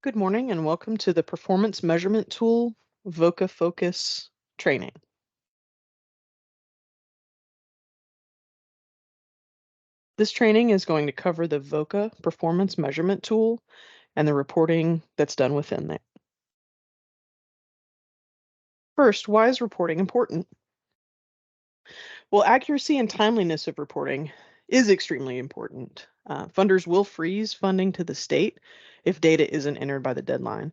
Good morning and welcome to the Performance Measurement Tool VOCA Focus training. This training is going to cover the VOCA Performance Measurement Tool and the reporting that's done within it. First, why is reporting important? Well, accuracy and timeliness of reporting is extremely important. Funders will freeze funding to the state if data isn't entered by the deadline.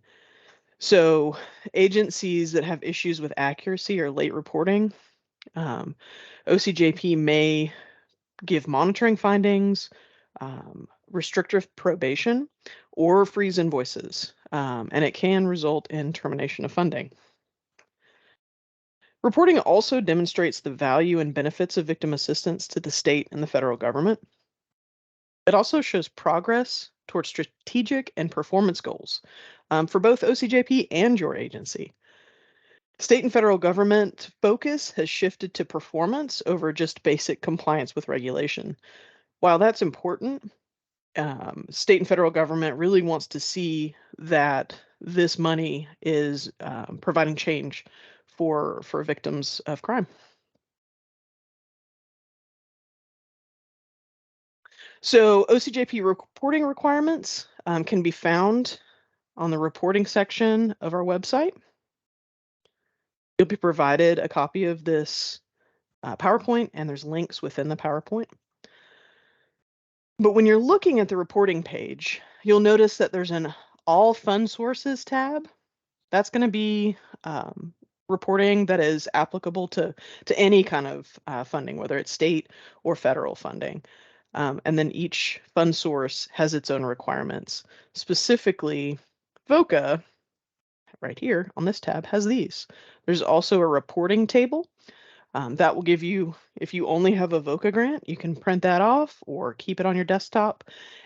So agencies that have issues with accuracy or late reporting, OCJP may give monitoring findings, restrictive probation, or freeze invoices, and it can result in termination of funding. Reporting also demonstrates the value and benefits of victim assistance to the state and the federal government. It also shows progress towards strategic and performance goals for both OCJP and your agency. State and federal government focus has shifted to performance over just basic compliance with regulation. While that's important, state and federal government really wants to see that this money is providing change for victims of crime. So OCJP reporting requirements can be found on the reporting section of our website. You'll be provided a copy of this PowerPoint, and there's links within the PowerPoint. But when you're looking at the reporting page, you'll notice that there's an All Fund Sources tab. That's going to be reporting that is applicable to any kind of funding, whether it's state or federal funding. And then each fund source has its own requirements. Specifically, VOCA, right here on this tab, has these. There's also a reporting table. That will give you, if you only have a VOCA grant, you can print that off or keep it on your desktop,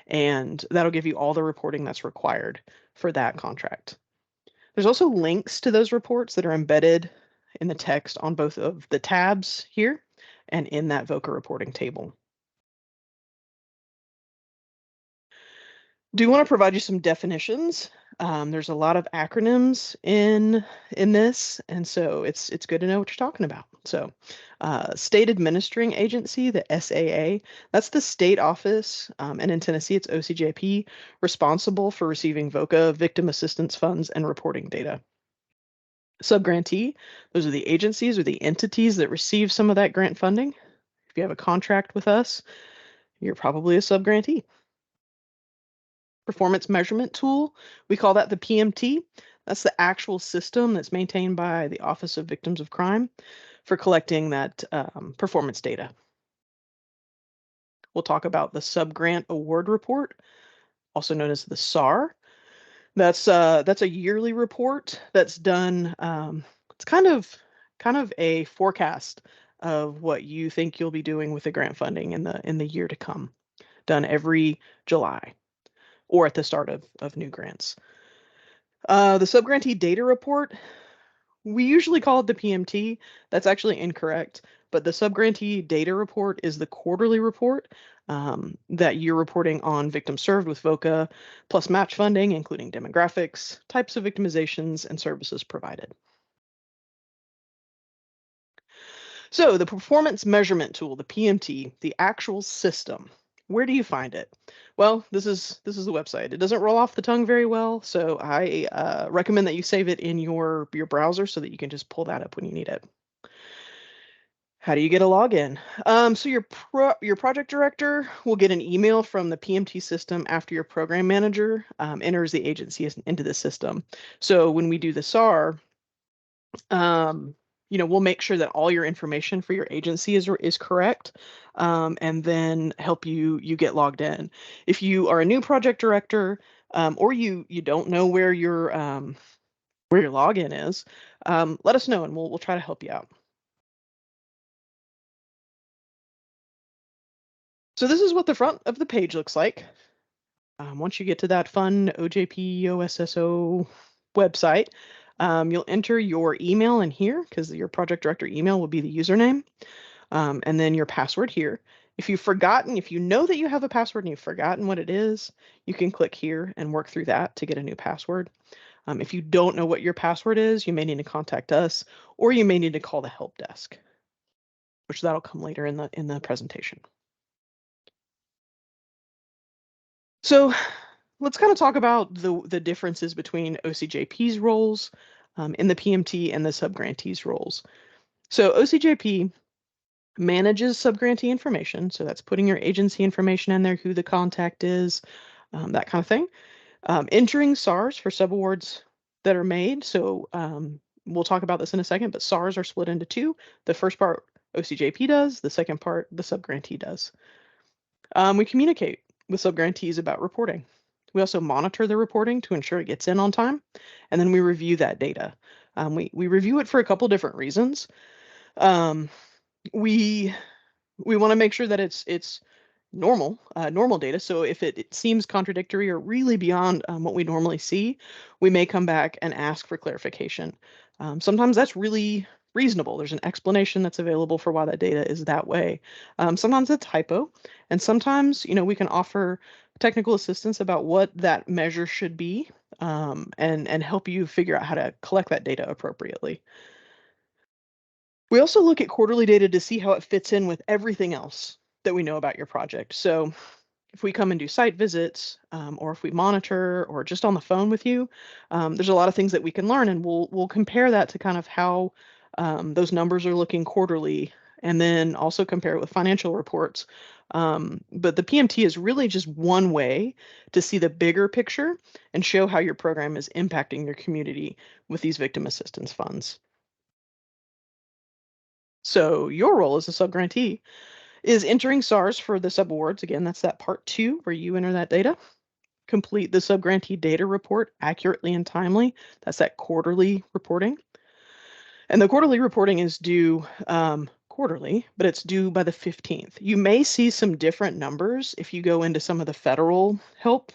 and that'll give you all the reporting that's required for that contract. There's also links to those reports that are embedded in the text on both of the tabs here and in that VOCA reporting table. Do want to provide you some definitions. There's a lot of acronyms in this, and so it's good to know what you're talking about. So, State Administering Agency, the SAA, that's the state office, and in Tennessee, it's OCJP, responsible for receiving VOCA victim assistance funds and reporting data. Subgrantee, those are the agencies or the entities that receive some of that grant funding. If you have a contract with us, you're probably a subgrantee. Performance measurement tool, we call that the PMT. That's the actual system that's maintained by the Office of Victims of Crime for collecting that performance data. We'll talk about the Subgrant Award Report, also known as the SAR. That's a yearly report that's done. It's kind of a forecast of what you think you'll be doing with the grant funding in the year to come, done every July or at the start of new grants. The subgrantee data report, we usually call it the PMT. That's actually incorrect, but the subgrantee data report is the quarterly report that you're reporting on victims served with VOCA plus match funding, including demographics, types of victimizations, and services provided. So the performance measurement tool, the PMT, the actual system, where do you find it? Well, this is the website. It doesn't roll off the tongue very well, so I recommend that you save it in your browser so that you can just pull that up when you need it. How do you get a login? So your project director will get an email from the PMT system after your program manager enters the agency into the system. So when we do the SAR, we'll make sure that all your information for your agency is correct, and then help you get logged in. If you are a new project director, or you don't know where your login is, let us know and we'll try to help you out. So this is what the front of the page looks like. Once you get to that fun OJP OSSO website, you'll enter your email in here because your project director email will be the username, and then your password here. If you know that you have a password and you've forgotten what it is, you can click here and work through that to get a new password. If you don't know what your password is, you may need to contact us, or you may need to call the help desk, which that'll come later in the presentation. So let's kind of talk about the differences between OCJP's roles in the PMT and the subgrantees roles. So OCJP manages subgrantee information. So that's putting your agency information in there, who the contact is, that kind of thing. Entering SARs for subawards that are made. So we'll talk about this in a second, but SARs are split into two. The first part OCJP does, the second part the subgrantee does. We communicate with subgrantees about reporting. We also monitor the reporting to ensure it gets in on time, and then we review that data. We review it for a couple different reasons. Um, we want to make sure that it's normal data. So if it seems contradictory or really beyond what we normally see, we may come back and ask for clarification. Sometimes that's really reasonable. There's an explanation that's available for why that data is that way. Sometimes it's typo, and sometimes we can offer technical assistance about what that measure should be, and help you figure out how to collect that data appropriately. We also look at quarterly data to see how it fits in with everything else that we know about your project. So if we come and do site visits, or if we monitor, or just on the phone with you, there's a lot of things that we can learn, and we'll compare that to kind of how those numbers are looking quarterly, and then also compare it with financial reports. But the PMT is really just one way to see the bigger picture and show how your program is impacting your community with these victim assistance funds. So your role as a subgrantee is entering SARs for the subawards. Again, that's that part 2 where you enter that data. Complete the subgrantee data report accurately and timely. That's that quarterly reporting. And the quarterly reporting is due quarterly, but it's due by the 15th. You may see some different numbers if you go into some of the federal help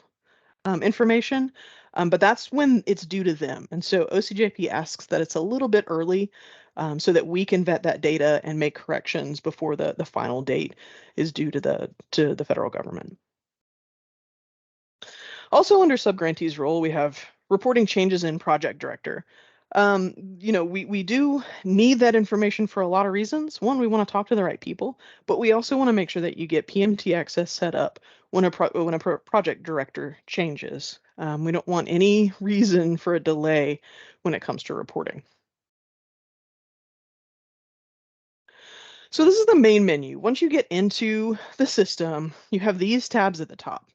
information, but that's when it's due to them. And so OCJP asks that it's a little bit early, so that we can vet that data and make corrections before the final date is due to the federal government. Also under subgrantee's role, we have reporting changes in project director. We do need that information for a lot of reasons. One, we want to talk to the right people, but we also want to make sure that you get PMT access set up when a project director changes. We don't want any reason for a delay when it comes to reporting. So this is the main menu. Once you get into the system, you have these tabs at the top.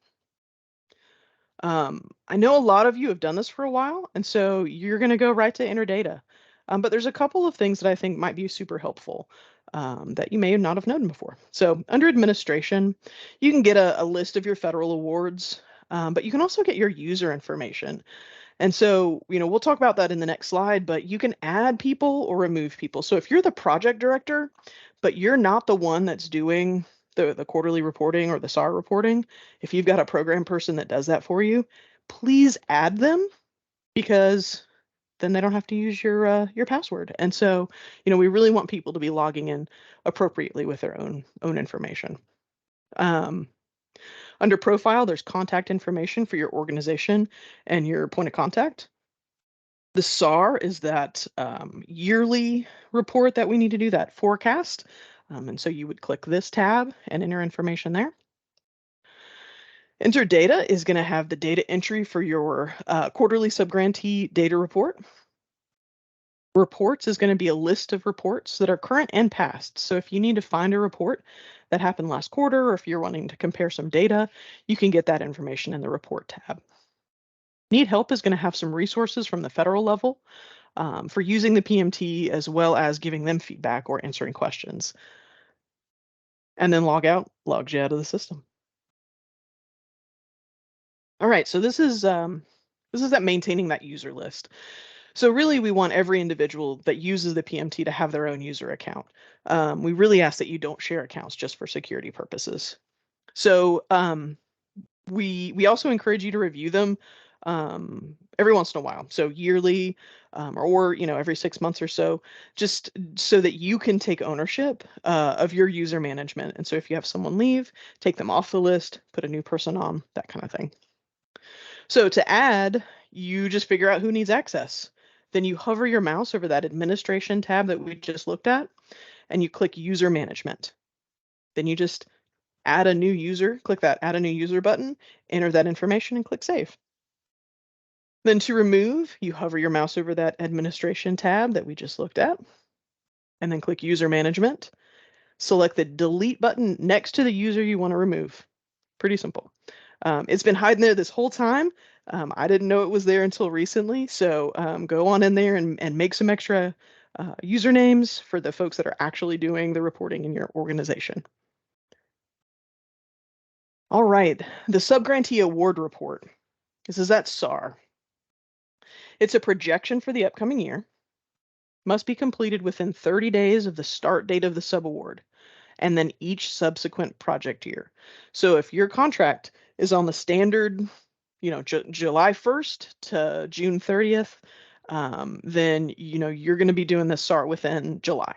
I know a lot of you have done this for a while, and so you're going to go right to enter data. But there's a couple of things that I think might be super helpful that you may not have known before. So under administration, you can get a list of your federal awards, but you can also get your user information. And so, we'll talk about that in the next slide, but you can add people or remove people. So if you're the project director, but you're not the one that's doing the quarterly reporting or the SAR reporting, if you've got a program person that does that for you, please add them, because then they don't have to use your password. And so, we really want people to be logging in appropriately with their own information. Under profile, there's contact information for your organization and your point of contact. The SAR is that yearly report that we need to do, that forecast. And so you would click this tab and enter information there. Enter data is going to have the data entry for your quarterly subgrantee data report. Reports is going to be a list of reports that are current and past. So if you need to find a report that happened last quarter, or if you're wanting to compare some data, you can get that information in the report tab. Need help is going to have some resources from the federal level for using the PMT, as well as giving them feedback or answering questions. And then log out logs you out of the system. All right, so this is that maintaining that user list. So really, we want every individual that uses the PMT to have their own user account. We really ask that you don't share accounts just for security purposes. So we also encourage you to review them every once in a while. So yearly, or every 6 months or so, just so that you can take ownership of your user management. And so if you have someone leave, take them off the list, put a new person on, that kind of thing. So to add, you just figure out who needs access. Then you hover your mouse over that administration tab that we just looked at, and you click user management. Then you just add a new user, click that add a new user button, enter that information, and click save. Then to remove, you hover your mouse over that administration tab that we just looked at, and then click user management. Select the delete button next to the user you want to remove. Pretty simple. It's been hiding there this whole time. I didn't know it was there until recently, so go on in there and make some extra usernames for the folks that are actually doing the reporting in your organization. All right, the Subgrantee Award Report. This is that SAR. It's a projection for the upcoming year. Must be completed within 30 days of the start date of the subaward, and then each subsequent project year. So if your contract is on the standard, July 1st to June 30th, then you're going to be doing this SAR within July.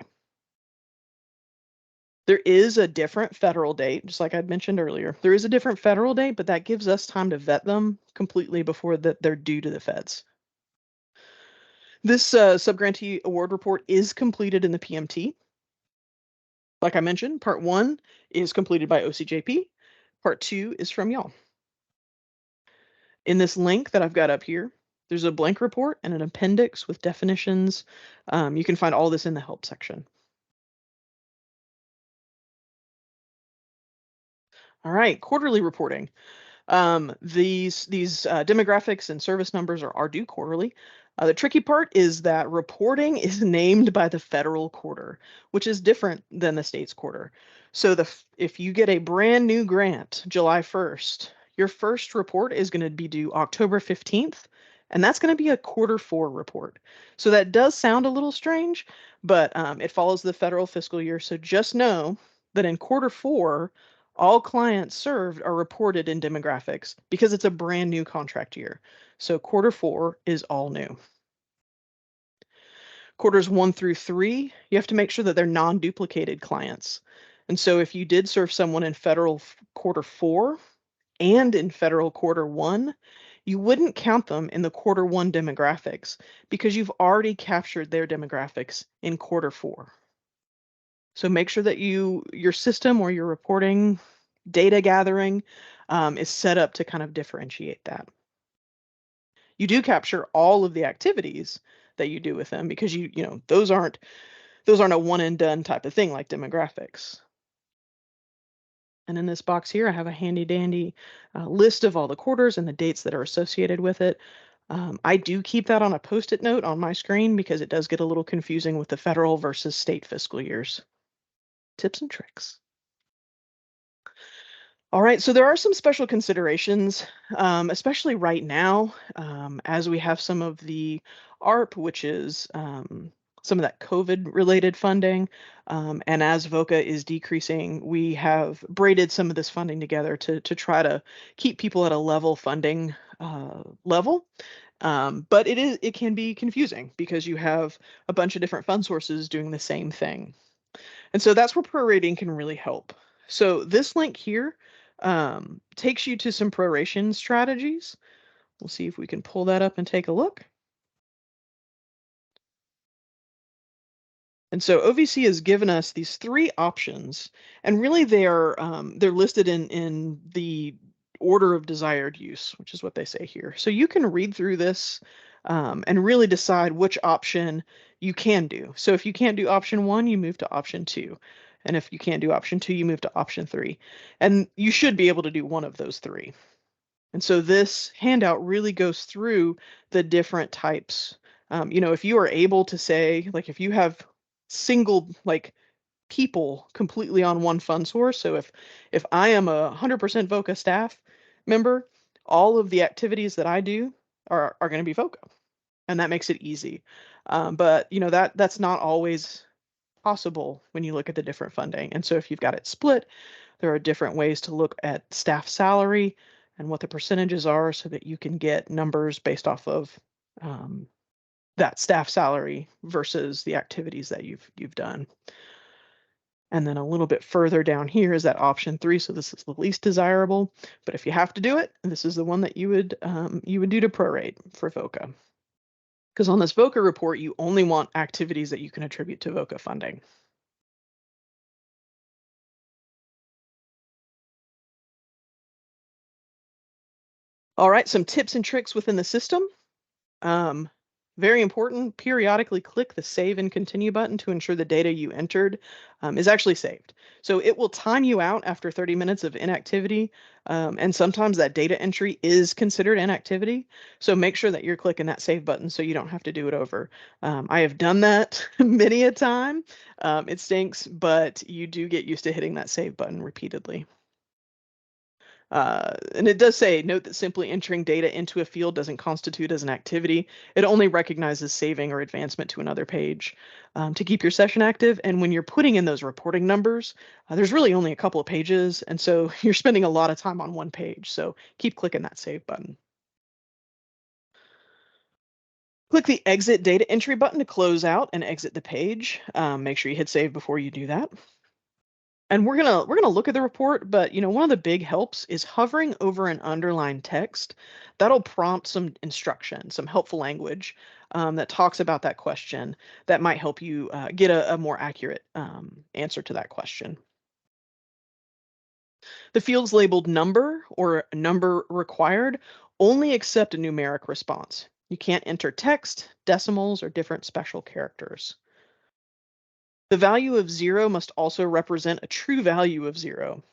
There is a different federal date, just like I'd mentioned earlier. There is a different federal date, but that gives us time to vet them completely before they're due to the feds. This subgrantee award report is completed in the PMT. Like I mentioned, part 1 is completed by OCJP. Part 2 is from y'all. In this link that I've got up here, there's a blank report and an appendix with definitions. You can find all this in the help section. All right, quarterly reporting. These demographics and service numbers are due quarterly. The tricky part is that reporting is named by the federal quarter, which is different than the state's quarter. So if you get a brand new grant July 1st, your first report is going to be due October 15th, and that's going to be a quarter 4 report. So that does sound a little strange, but it follows the federal fiscal year. So just know that in quarter 4, all clients served are reported in demographics because it's a brand new contract year. So quarter 4 is all new. Quarters 1 through 3, you have to make sure that they're non-duplicated clients. And so if you did serve someone in federal quarter 4 and in federal quarter 1, you wouldn't count them in the quarter 1 demographics because you've already captured their demographics in quarter 4. So make sure that your system or your reporting data gathering is set up to kind of differentiate that. You do capture all of the activities that you do with them because those aren't a one and done type of thing like demographics. And in this box here, I have a handy dandy list of all the quarters and the dates that are associated with it. I do keep that on a post-it note on my screen because it does get a little confusing with the federal versus state fiscal years. Tips and tricks. All right, so there are some special considerations, especially right now, as we have some of the ARP, which is some of that COVID-related funding, and as VOCA is decreasing, we have braided some of this funding together to try to keep people at a level funding level. But it can be confusing because you have a bunch of different fund sources doing the same thing. And so that's where prorating can really help. So this link here takes you to some proration strategies. We'll see if we can pull that up and take a look. And so OVC has given us these 3 options, and really they're listed in the order of desired use, which is what they say here. So you can read through this and really decide which option you can do. So if you can't do option 1, you move to option 2. And if you can't do option 2, you move to option 3. And you should be able to do one of those 3. And so this handout really goes through the different types. If you are able to say, like if you have single people completely on one fund source. So if I am a 100% VOCA staff member, all of the activities that I do are going to be VOCA, and that makes it easy. But that's not always possible when you look at the different funding. And so if you've got it split, there are different ways to look at staff salary and what the percentages are so that you can get numbers based off of that staff salary versus the activities that you've done. And then a little bit further down here is that option 3. So this is the least desirable, but if you have to do it, this is the one that you would do to prorate for VOCA. Because on this VOCA report, you only want activities that you can attribute to VOCA funding. All right, some tips and tricks within the system. Very important, periodically click the Save and Continue button to ensure the data you entered is actually saved. So it will time you out after 30 minutes of inactivity, and sometimes that data entry is considered inactivity. So make sure that you're clicking that Save button so you don't have to do it over. I have done that many a time. It stinks, but you do get used to hitting that Save button repeatedly. And it does say, note that simply entering data into a field doesn't constitute as an activity. It only recognizes saving or advancement to another page to keep your session active. And when you're putting in those reporting numbers, there's really only a couple of pages. And so you're spending a lot of time on one page. So keep clicking that Save button. Click the Exit Data Entry button to close out and exit the page. Make sure you hit Save before you do that. And we're gonna look at the report, but one of the big helps is hovering over an underlined text. That'll prompt some instruction, some helpful language that talks about that question that might help you get a more accurate answer to that question. The fields labeled number or number required only accept a numeric response. You can't enter text, decimals, or different special characters. The value of 0 must also represent a true value of 0.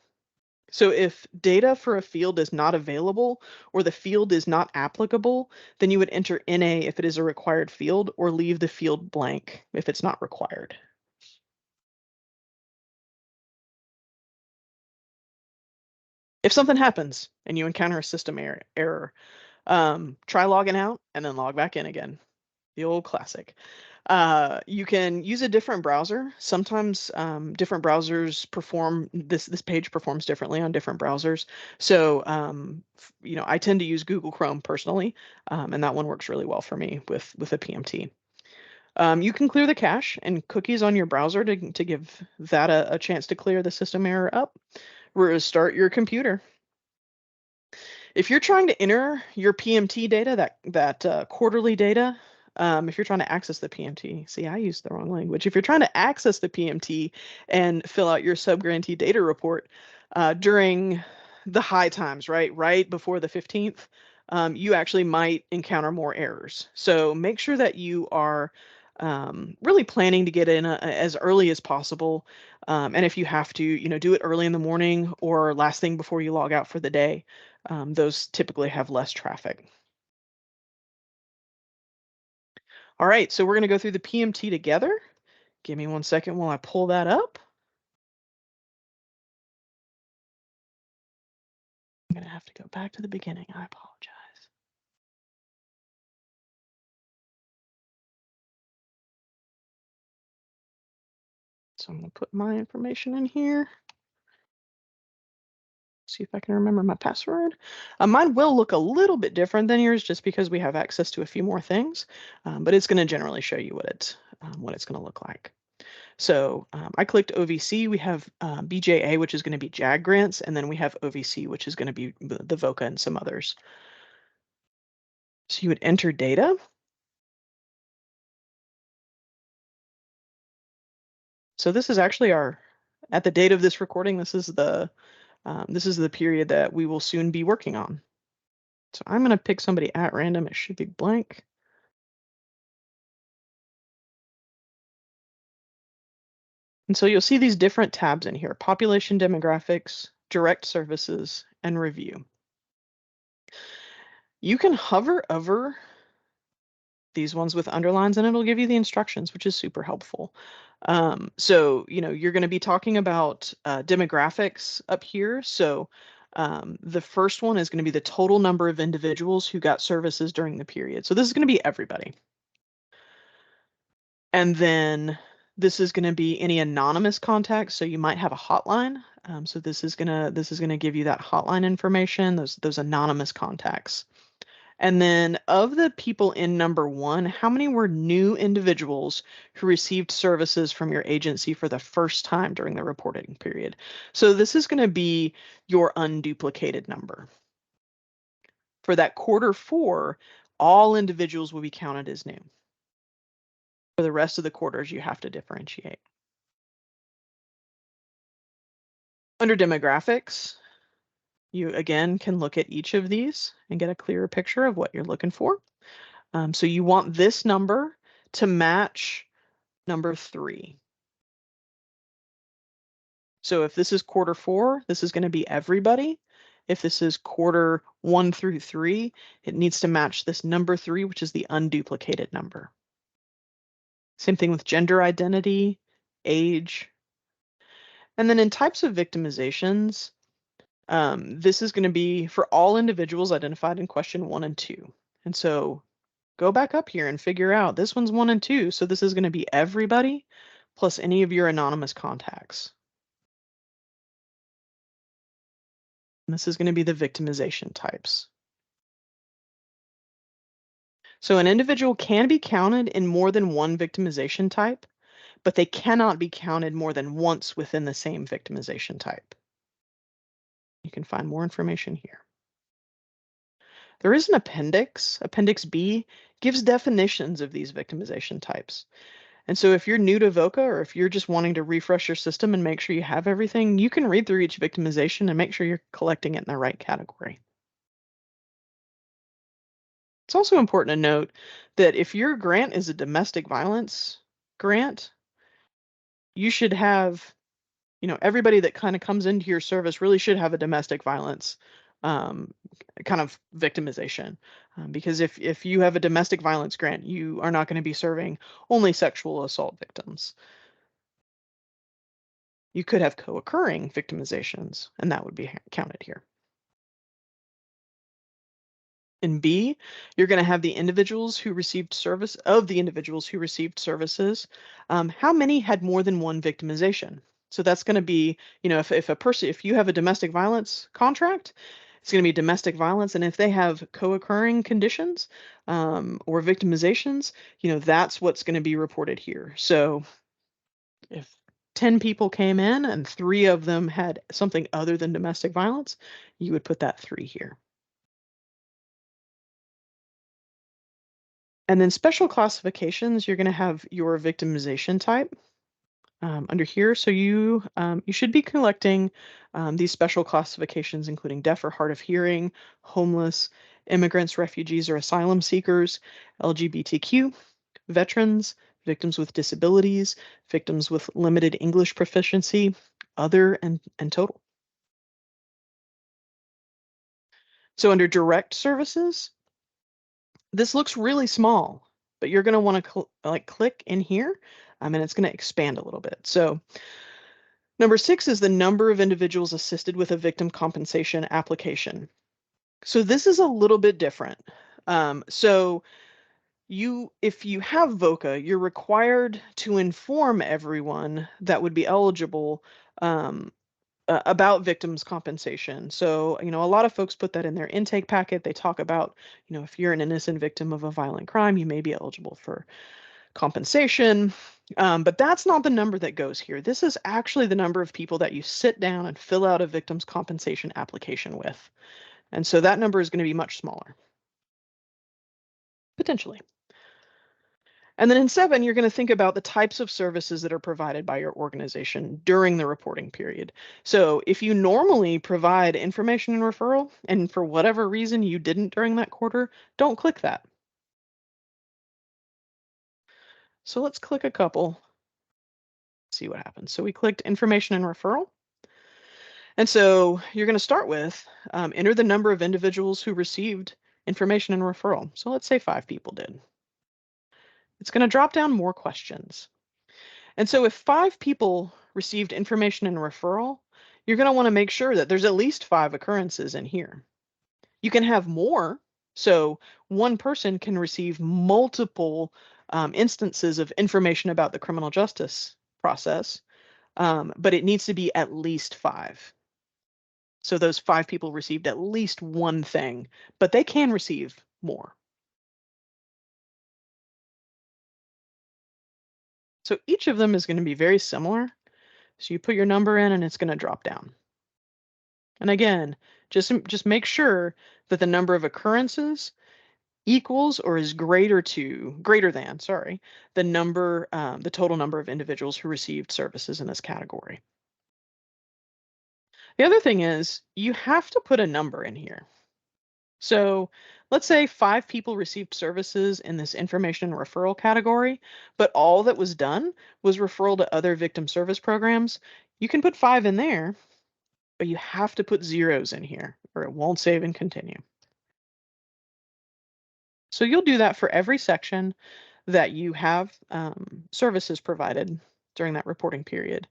So if data for a field is not available or the field is not applicable, then you would enter NA if it is a required field or leave the field blank if it's not required. If something happens and you encounter a system error, try logging out and then log back in again. The old classic. You can use a different browser. Sometimes different browsers perform this page performs differently on different browsers. So I tend to use Google Chrome personally, and that one works really well for me with a PMT. You can clear the cache and cookies on your browser to give that a chance to clear the system error up. Restart your computer. If you're trying to enter your PMT data, that quarterly data, if you're trying to access the PMT, see, I used the wrong language. If you're trying to access the PMT and fill out your subgrantee data report during the high times, right before the 15th, you actually might encounter more errors. So make sure that you are really planning to get in as early as possible. And if you have to, do it early in the morning or last thing before you log out for the day. Those typically have less traffic. All right, so we're going to go through the PMT together. Give me 1 second while I pull that up. I'm going to have to go back to the beginning. I apologize. So I'm going to put my information in here. See if I can remember my password. Mine will look a little bit different than yours just because we have access to a few more things, but it's going to generally show you what it's going to look like. So I clicked OVC. We have BJA, which is going to be JAG grants, and then we have OVC, which is going to be the VOCA and some others. So you would enter data. So this is actually at the date of this recording, this is the period that we will soon be working on. So I'm going to pick somebody at random. It should be blank. And so you'll see these different tabs in here: population demographics, direct services, and review. You can hover over these ones with underlines and it'll give you the instructions, which is super helpful. So, you're going to be talking about demographics up here. So the first one is going to be the total number of individuals who got services during the period. So this is going to be everybody. And then this is going to be any anonymous contacts. So you might have a hotline So this is gonna give you that hotline information, those anonymous contacts. And then of the people in number 1, how many were new individuals who received services from your agency for the first time during the reporting period? So this is going to be your unduplicated number. For that quarter 4, all individuals will be counted as new. For the rest of the quarters, you have to differentiate. Under demographics, you again can look at each of these and get a clearer picture of what you're looking for. So you want this number to match number 3. So if this is quarter 4, this is going to be everybody. If this is quarter 1 through 3, it needs to match this number 3, which is the unduplicated number. Same thing with gender identity, age. And then in types of victimizations, this is going to be for all individuals identified in question 1 and 2. And so go back up here and figure out this one's 1 and 2. So this is going to be everybody plus any of your anonymous contacts. And this is going to be the victimization types. So an individual can be counted in more than one victimization type, but they cannot be counted more than once within the same victimization type. You can find more information here. There is an appendix. Appendix B gives definitions of these victimization types. And so if you're new to VOCA or if you're just wanting to refresh your system and make sure you have everything, you can read through each victimization and make sure you're collecting it in the right category. It's also important to note that if your grant is a domestic violence grant, you should have, everybody that kind of comes into your service really should have a domestic violence kind of victimization. Because if you have a domestic violence grant, you are not going to be serving only sexual assault victims. You could have co-occurring victimizations, and that would be counted here. In B, you're going to have the individuals who received service of the individuals who received services. How many had more than one victimization? So that's going to be, if you have a domestic violence contract, it's going to be domestic violence, and if they have co-occurring conditions or victimizations, that's what's going to be reported here. So if 10 people came in and 3 of them had something other than domestic violence, you would put that 3 here. And then special classifications, you're going to have your victimization type under here. So you should be collecting these special classifications, including deaf or hard of hearing, homeless, immigrants, refugees, or asylum seekers, LGBTQ, veterans, victims with disabilities, victims with limited English proficiency, other, and total. So under direct services, this looks really small, but you're going to want to click in here and it's going to expand a little bit. So number 6 is the number of individuals assisted with a victim compensation application. So this is a little bit different. So if you have VOCA, you're required to inform everyone that would be eligible about victims compensation. So, a lot of folks put that in their intake packet. They talk about, if you're an innocent victim of a violent crime, you may be eligible for compensation. But that's not the number that goes here. This is actually the number of people that you sit down and fill out a victims compensation application with. And so that number is going to be much smaller, potentially. And then in 7, you're going to think about the types of services that are provided by your organization during the reporting period. So if you normally provide information and referral, and for whatever reason you didn't during that quarter, don't click that. So let's click a couple, see what happens. So we clicked information and referral. And so you're going to start with enter the number of individuals who received information and referral. So let's say 5 people did. It's going to drop down more questions. And so if 5 people received information and referral, you're going to want to make sure that there's at least 5 occurrences in here. You can have more. So one person can receive multiple instances of information about the criminal justice process. but it needs to be at least 5. So those 5 people received at least one thing, but they can receive more. So each of them is going to be very similar. So you put your number in and it's going to drop down. And again, just make sure that the number of occurrences equals or is greater than, the total number of individuals who received services in this category. The other thing is you have to put a number in here. So let's say 5 people received services in this information and referral category, but all that was done was referral to other victim service programs. You can put 5 in there, but you have to put zeros in here or it won't save and continue. So you'll do that for every section that you have services provided during that reporting period.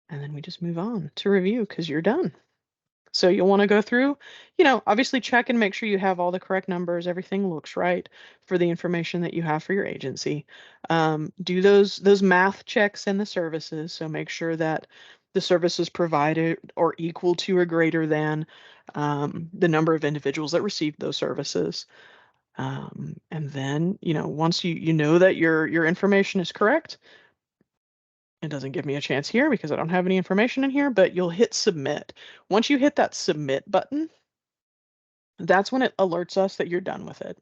And then we just move on to review because you're done. So you'll want to go through, obviously check and make sure you have all the correct numbers, everything looks right for the information that you have for your agency. Do those math checks in the services. So make sure that the services provided are equal to or greater than the number of individuals that received those services. And then, once you know that your information is correct, it doesn't give me a chance here because I don't have any information in here, but you'll hit submit. Once you hit that submit button, that's when it alerts us that you're done with it.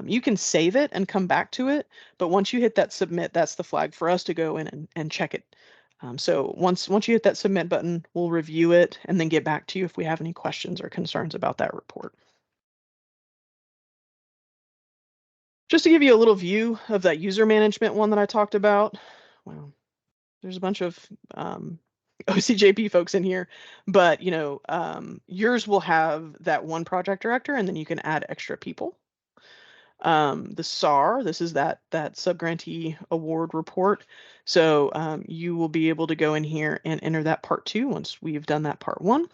You can save it and come back to it, but once you hit that submit, that's the flag for us to go in and check it. So once you hit that submit button, we'll review it and then get back to you if we have any questions or concerns about that report. Just to give you a little view of that user management one that I talked about, well, there's a bunch of OCJP folks in here, but yours will have that one project director, and then you can add extra people. The SAR, this is that subgrantee award report. So you will be able to go in here and enter that part 2 once we've done that part 1.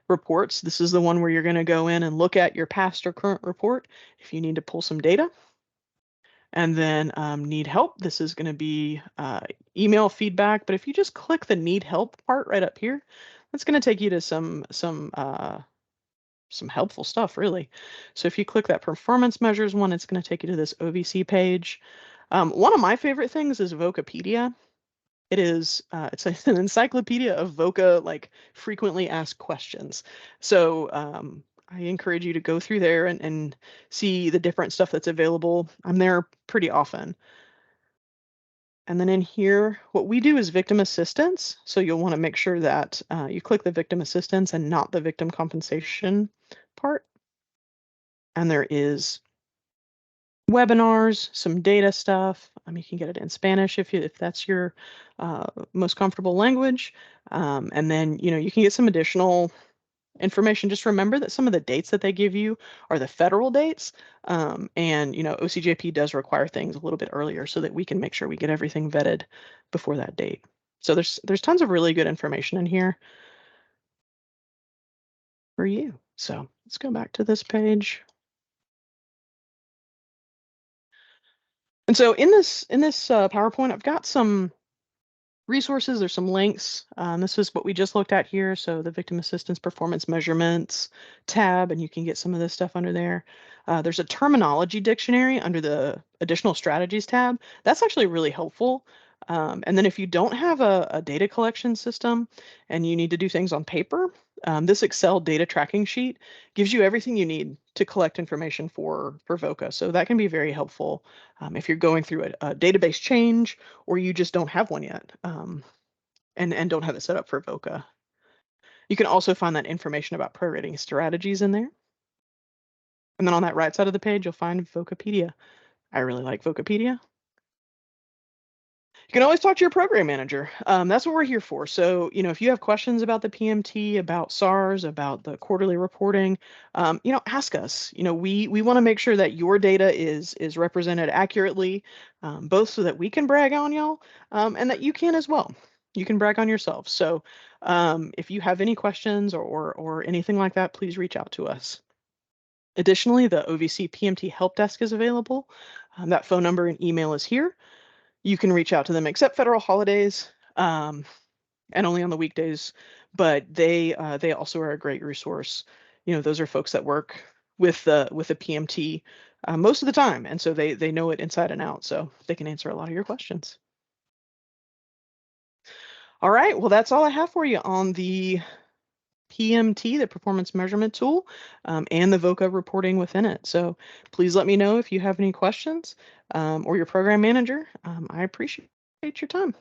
Reports, this is the one where you're going to go in and look at your past or current report if you need to pull some data. And then need help, this is going to be email feedback, but if you just click the need help part right up here, that's going to take you to some helpful stuff, really. So if you click that performance measures one, it's going to take you to this OVC page. One of my favorite things is Vocapedia. It is it's an encyclopedia of VOCA, like frequently asked questions. So I encourage you to go through there and see the different stuff that's available. I'm there pretty often. And then in here, what we do is victim assistance. So you'll want to make sure that you click the victim assistance and not the victim compensation part. And there is webinars, some data stuff. You can get it in Spanish if that's your most comfortable language. And then, you can get some additional information. Just remember that some of the dates that they give you are the federal dates. And, OCJP does require things a little bit earlier so that we can make sure we get everything vetted before that date. So there's tons of really good information in here for you. So let's go back to this page. And so in this PowerPoint, I've got some resources. There's some links. This is what we just looked at here. So the victim assistance performance measurements tab, and you can get some of this stuff under there. There's a terminology dictionary under the additional strategies tab. That's actually really helpful. And then if you don't have a data collection system and you need to do things on paper, this Excel data tracking sheet gives you everything you need to collect information for VOCA. So that can be very helpful if you're going through a database change or you just don't have one yet and don't have it set up for VOCA. You can also find that information about prorating strategies in there. And then on that right side of the page, you'll find Vocapedia. I really like Vocapedia. You can always talk to your program manager. That's what we're here for. So, if you have questions about the PMT, about SARS, about the quarterly reporting, ask us. We want to make sure that your data is represented accurately, both so that we can brag on y'all and that you can as well. You can brag on yourself. So if you have any questions or anything like that, please reach out to us. Additionally, the OVC PMT help desk is available. That phone number and email is here. you can reach out to them, except federal holidays, and only on the weekdays. But they also are a great resource. Those are folks that work with the PMT most of the time, and so they know it inside and out, so they can answer a lot of your questions. All right, well, that's all I have for you on the PMT, the performance measurement tool, and the VOCA reporting within it. So please let me know if you have any questions, or your program manager. I appreciate your time.